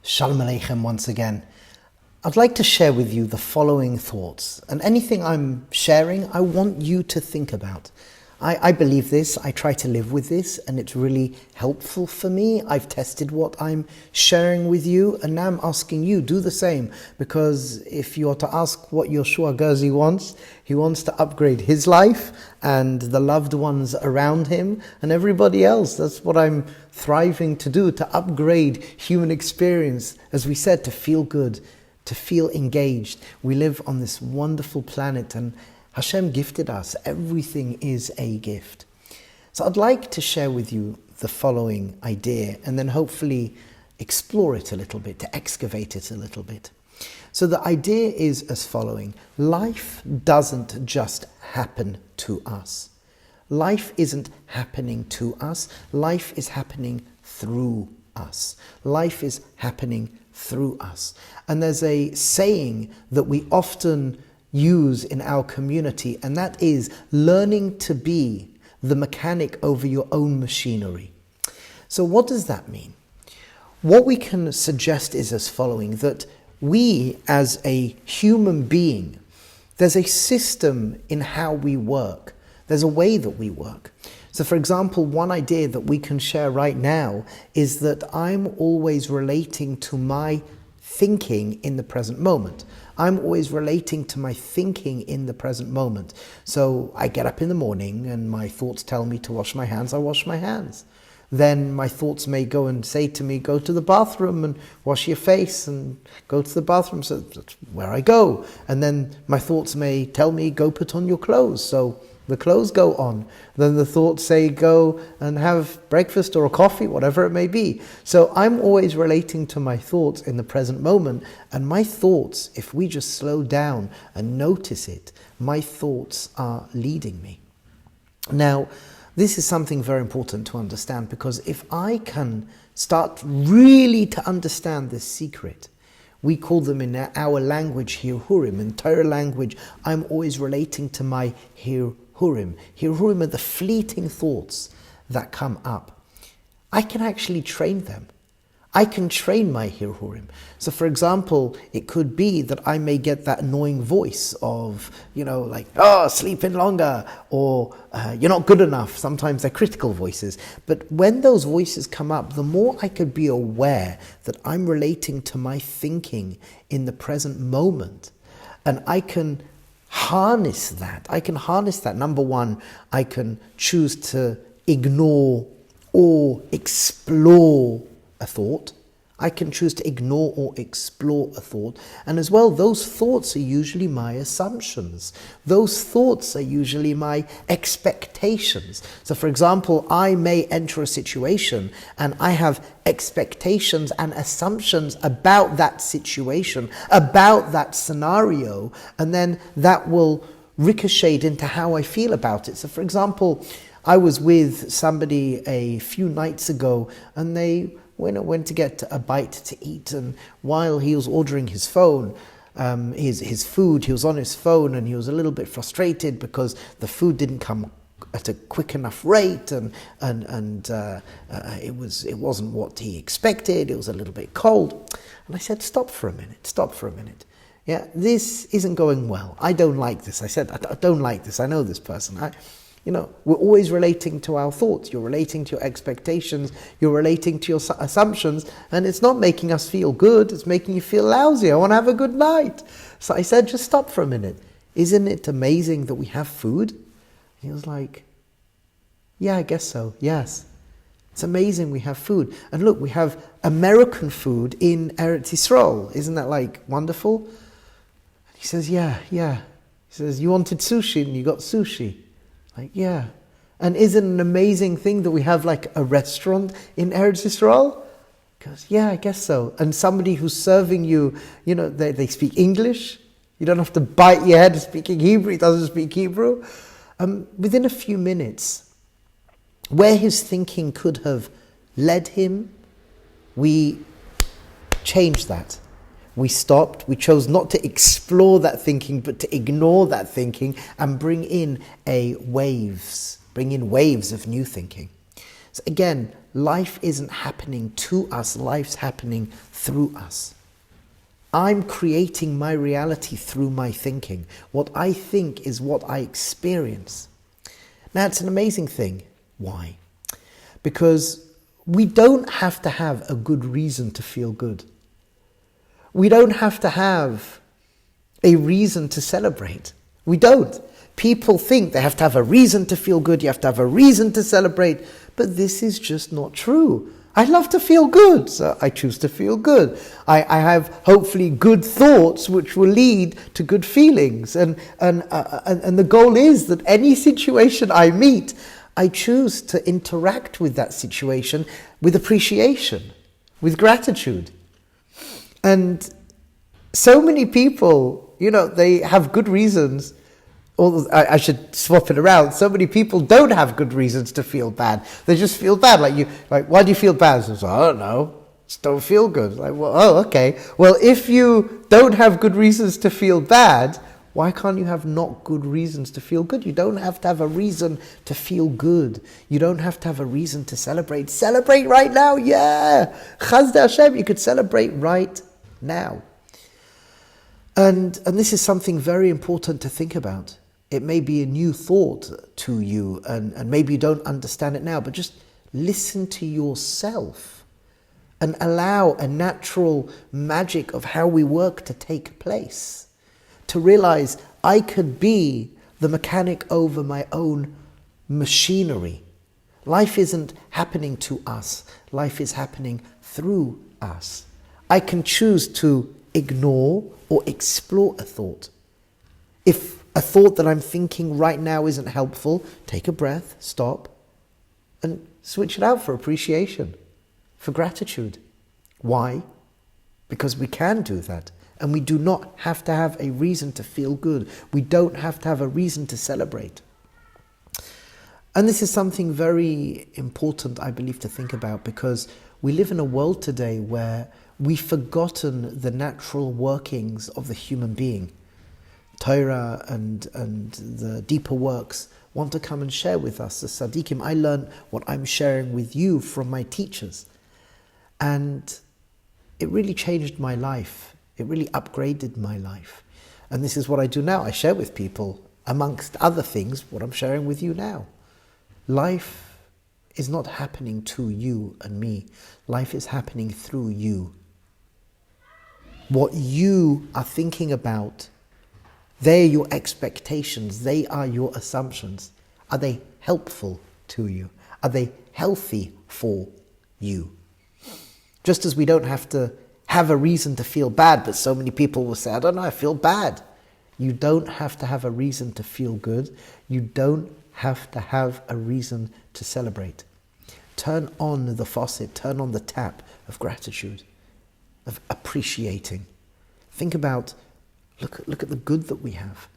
Shalom Aleichem once again. I'd like to share with you the following thoughts, and anything I'm sharing, I want you to think about. I believe this, I try to live with this, and it's really helpful for me. I've tested what I'm sharing with you, and now I'm asking you, do the same, because if you're to ask what Rabbi Gerzi wants, he wants to upgrade his life and the loved ones around him and everybody else. That's what I'm thriving to do, to upgrade human experience, as we said, to feel good, to feel engaged. We live on this wonderful planet and Hashem gifted us. Everything is a gift. So I'd like to share with you the following idea and then hopefully explore it a little bit, to excavate it a little bit. So the idea is as following. Life doesn't just happen to us. Life isn't happening to us. Life is happening through us. Life is happening through us. And there's a saying that we often use in our community, and that is learning to be the mechanic over your own machinery. So what does that mean? What we can suggest is as following, that we as a human being, there's a system in how we work. There's a way that we work. So for example, one idea that we can share right now is that I'm always relating to my thinking in the present moment. I'm always relating to my thinking in the present moment. So I get up in the morning and my thoughts tell me to wash my hands, I wash my hands. Then my thoughts may go and say to me, go to the bathroom and wash your face and go to the bathroom. So that's where I go. And then my thoughts may tell me, go put on your clothes. So the clothes go on. Then the thoughts say, go and have breakfast or a coffee, whatever it may be. So I'm always relating to my thoughts in the present moment. And my thoughts, if we just slow down and notice it, my thoughts are leading me. Now, this is something very important to understand, because if I can start really to understand this secret, we call them in our language Hirhurim. In Torah language, I'm always relating to my Hirhurim. Hirhurim are the fleeting thoughts that come up. I can actually train them. I can train my Hirhurim. So for example, it could be that I may get that annoying voice of, like, oh, sleep in longer, or you're not good enough. Sometimes they're critical voices. But when those voices come up, the more I could be aware that I'm relating to my thinking in the present moment, and I can harness that. Number one, I can choose to ignore or explore a thought. I can choose to ignore or explore a thought. And as well, those thoughts are usually my assumptions. Those thoughts are usually my expectations. So for example, I may enter a situation and I have expectations and assumptions about that situation, about that scenario, and then that will ricochet into how I feel about it. So for example, I was with somebody a few nights ago and they went to get a bite to eat, and while he was ordering his phone, his food, he was on his phone and he was a little bit frustrated because the food didn't come at a quick enough rate, and it wasn't what he expected. It was a little bit cold, and I said, stop for a minute. Yeah, this isn't going well. I don't like this. I said, I don't like this. I know this person. We're always relating to our thoughts. You're relating to your expectations. You're relating to your assumptions. And it's not making us feel good. It's making you feel lousy. I want to have a good night. So I said, just stop for a minute. Isn't it amazing that we have food? He was like, yeah, I guess so. Yes. It's amazing we have food. And look, we have American food in Eretz Yisrael. Isn't that like wonderful? He says, yeah. He says, you wanted sushi and you got sushi. Like, yeah. And isn't it an amazing thing that we have like a restaurant in Eretz Yisrael? He goes, yeah, I guess so. And somebody who's serving you, they speak English. You don't have to bite your head speaking Hebrew. He doesn't speak Hebrew. Within a few minutes, where his thinking could have led him, we changed that. We stopped, we chose not to explore that thinking, but to ignore that thinking and bring in waves of new thinking. So again, life isn't happening to us, life's happening through us. I'm creating my reality through my thinking. What I think is what I experience. Now, it's an amazing thing. Why? Because we don't have to have a good reason to feel good. We don't have to have a reason to celebrate. We don't. People think they have to have a reason to feel good, you have to have a reason to celebrate, but this is just not true. I love to feel good, so I choose to feel good. I have hopefully good thoughts which will lead to good feelings. And the goal is that any situation I meet, I choose to interact with that situation with appreciation, with gratitude. And so many people, they have good reasons. Or I should swap it around. So many people don't have good reasons to feel bad. They just feel bad. Like why do you feel bad? So, I don't know. Just don't feel good. Like, well, oh, okay. Well, if you don't have good reasons to feel bad, why can't you have not good reasons to feel good? You don't have to have a reason to feel good. You don't have to have a reason to celebrate. Celebrate right now, yeah. Chazde Hashem, you could celebrate right now. And this is something very important to think about. It may be a new thought to you, and maybe you don't understand it now, but just listen to yourself and allow a natural magic of how we work to take place. To realize I could be the mechanic over my own machinery. Life isn't happening to us. Life is happening through us. I can choose to ignore or explore a thought. If a thought that I'm thinking right now isn't helpful, take a breath, stop, and switch it out for appreciation, for gratitude. Why? Because we can do that. And we do not have to have a reason to feel good. We don't have to have a reason to celebrate. And this is something very important, I believe, to think about, because we live in a world today where we've forgotten the natural workings of the human being. Torah and the deeper works want to come and share with us, the Tzaddikim. I learned what I'm sharing with you from my teachers. And it really changed my life. It really upgraded my life. And this is what I do now. I share with people, amongst other things, what I'm sharing with you now. Life is not happening to you and me. Life is happening through you. What you are thinking about, they're your expectations, they are your assumptions. Are they helpful to you? Are they healthy for you? Just as we don't have to have a reason to feel bad, but so many people will say, I don't know, I feel bad. You don't have to have a reason to feel good. You don't have to have a reason to celebrate. Turn on the faucet, turn on the tap of gratitude, of appreciating. Think about, look at the good that we have.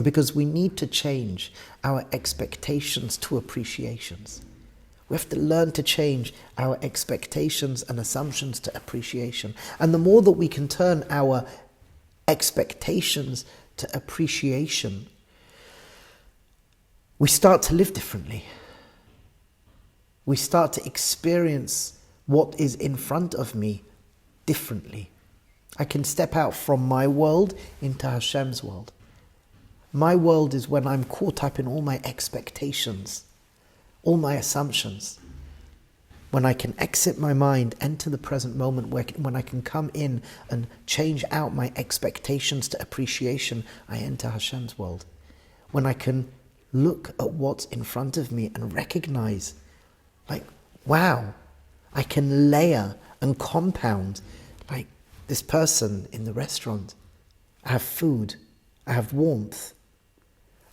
Because we need to change our expectations to appreciations. We have to learn to change our expectations and assumptions to appreciation. And the more that we can turn our expectations to appreciation, we start to live differently. We start to experience what is in front of me differently. I can step out from my world into Hashem's world. My world is when I'm caught up in all my expectations, all my assumptions. When I can exit my mind, enter the present moment, when I can come in and change out my expectations to appreciation, I enter Hashem's world. When I can look at what's in front of me and recognize, like, wow, I can layer and compound, like this person in the restaurant. I have food, I have warmth.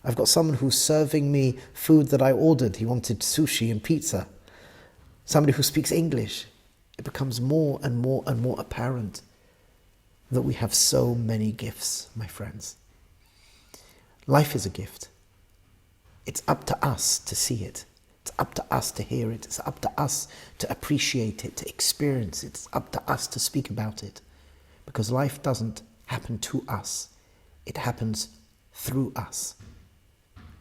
I've got someone who's serving me food that I ordered. He wanted sushi and pizza. Somebody who speaks English. It becomes more and more and more apparent that we have so many gifts, my friends. Life is a gift. It's up to us to see it. It's up to us to hear it. It's up to us to appreciate it, to experience it. It's up to us to speak about it. Because life doesn't happen to us. It happens through us.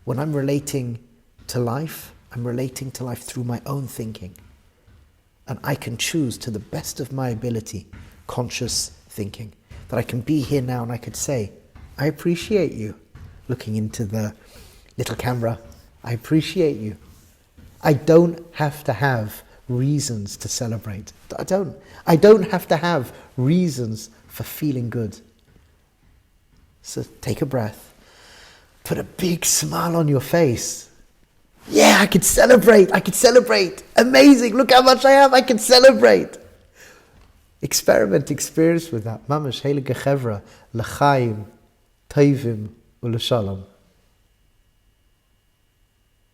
When I'm relating to life, I'm relating to life through my own thinking. And I can choose to the best of my ability, conscious thinking, that I can be here now and I could say, I appreciate you. Looking into the little camera, I appreciate you. I don't have to have reasons to celebrate. I don't have to have reasons for feeling good. So take a breath. Put a big smile on your face. Yeah, I could celebrate. Amazing. Look how much I have. I can celebrate. Experience with that. Mamash, heilige chevra, l'chaim, tovim, u'l'shalom.